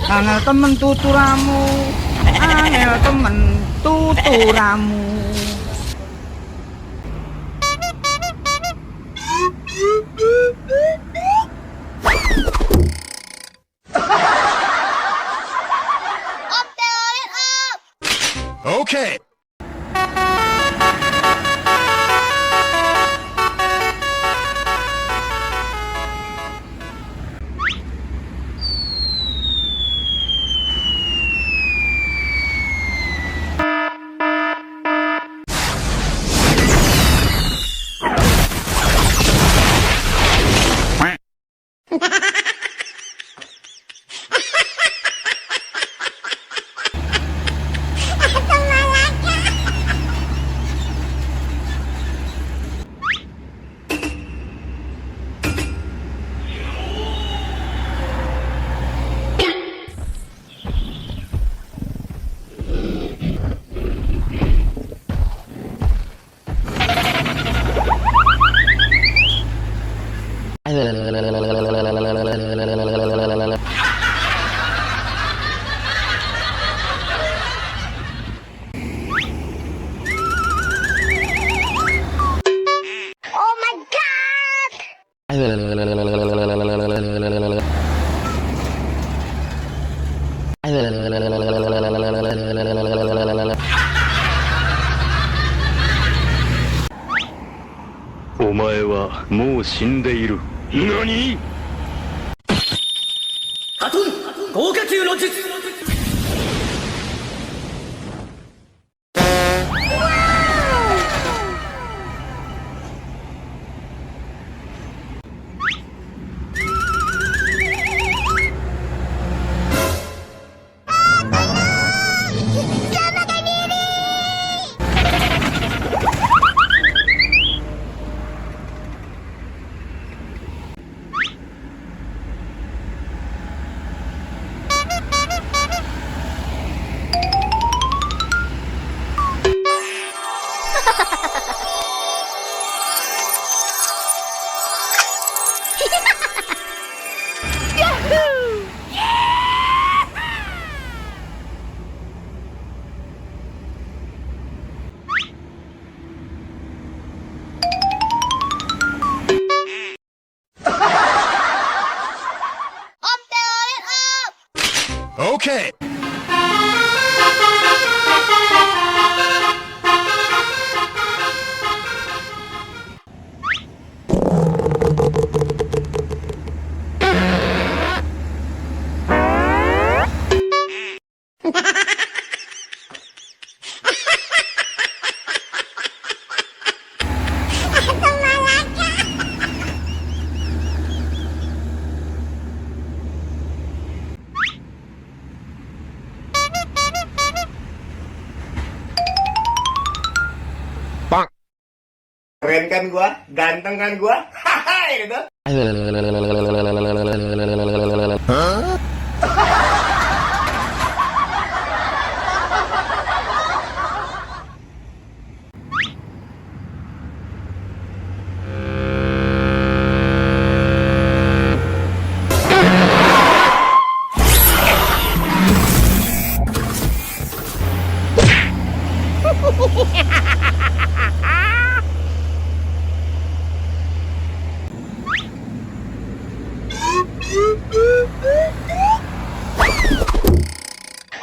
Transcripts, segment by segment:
Angel temen tuturamu, angel temen tuturamu. Om Telolet Om. Okay. Oh my God. Omae wa mou shindeiru. Nani? Hatun! Goketsu no jutsu! Om Telolet Om. Okay. Keren kan gua? Ganteng kan gua? Hahaha gitu.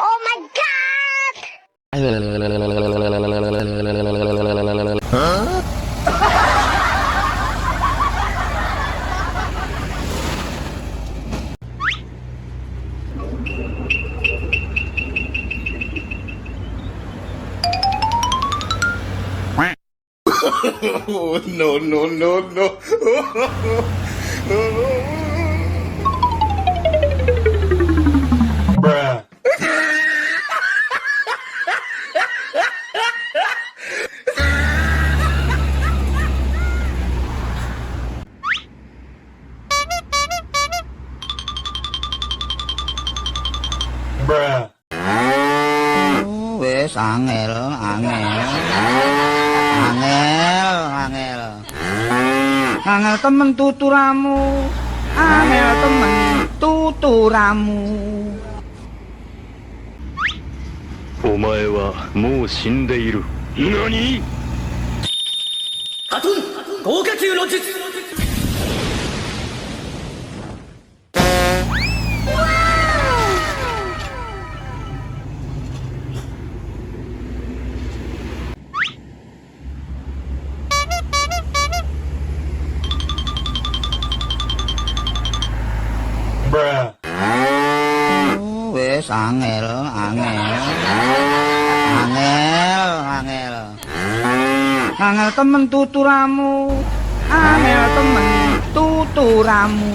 Oh my God. No, no, no, no. Bruh. Bruh. Wes angel. Angel temen tuturamu, angel temen tuturamu. お前はもう死んでいる。何？ハトン豪華級の術。Wis angel, angel. Angel, angel. Angel temen tuturamu. Angel temen tuturamu.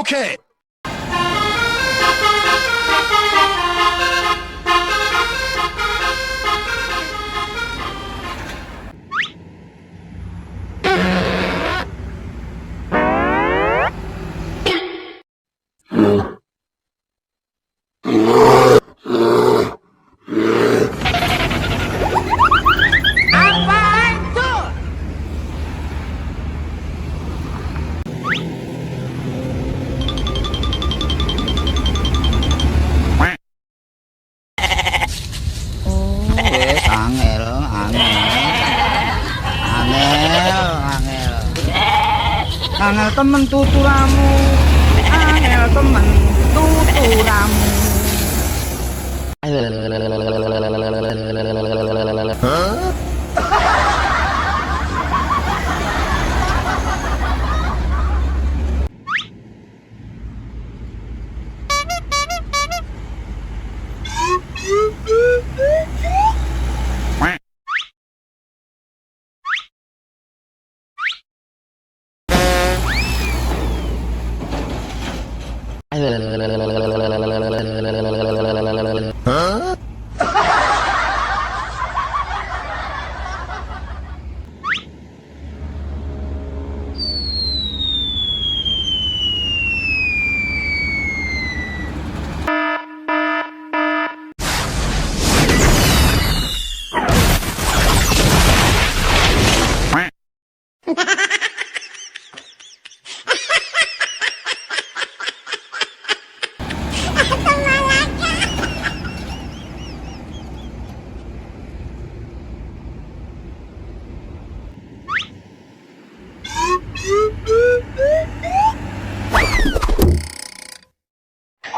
Okay. Wis angel, angel. Angel, angel. Angel temen tuturamu. Angel temen tuturamu.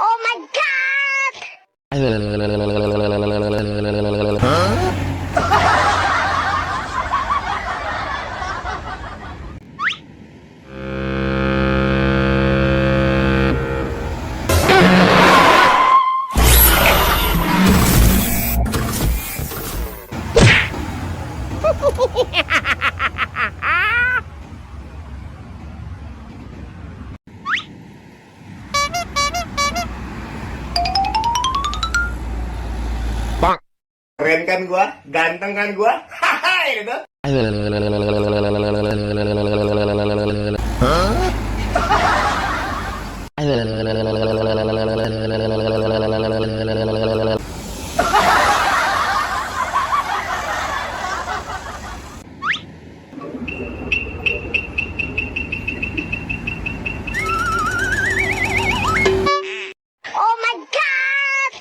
Oh my god! Keren kan gua? Ganteng kan gua? Haha, gitu. Oh my god!